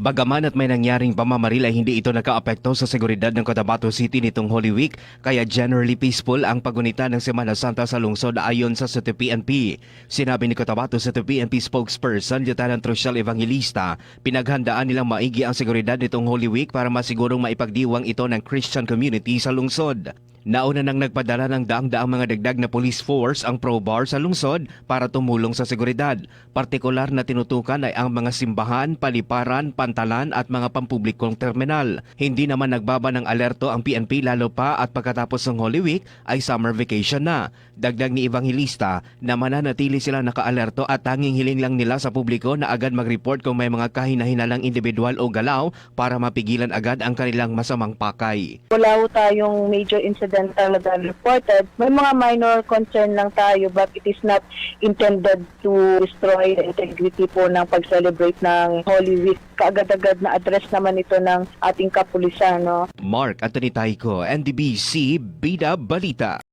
Bagaman at may nangyaring pamamaril ay hindi ito nakaapekto sa seguridad ng Cotabato City nitong Holy Week, kaya generally peaceful ang pagunita ng Semana Santa sa lungsod ayon sa City PNP. Sinabi ni Cotabato City PNP spokesperson Lieutenant Rochelle Evangelista, pinaghandaan nilang maigi ang seguridad nitong Holy Week para masigurong maipagdiwang ito ng Christian community sa lungsod. Nauna nang nagpadala ng daang-daang mga dagdag na police force ang ProBar sa lungsod para tumulong sa seguridad. Partikular na tinutukan ay ang mga simbahan, paliparan, pantalan at mga pampublikong terminal. Hindi naman nagbaba ng alerto ang PNP lalo pa at pagkatapos ng Holy Week ay summer vacation na. Dagdag ni Evangelista na mananatili sila naka-alerto at tanging hiling lang nila sa publiko na agad mag-report kung may mga kahina-hinalang individual o galaw para mapigilan agad ang kanilang masamang pakay. Wala ho tayong major incident talaga reported. May mga minor concern lang tayo but it is not intended to destroy the integrity po ng pag-celebrate ng Holy Week. Kaagad-agad na address naman ito ng ating kapulisan. Mark Anthony Tayco, NDBC Bida Balita.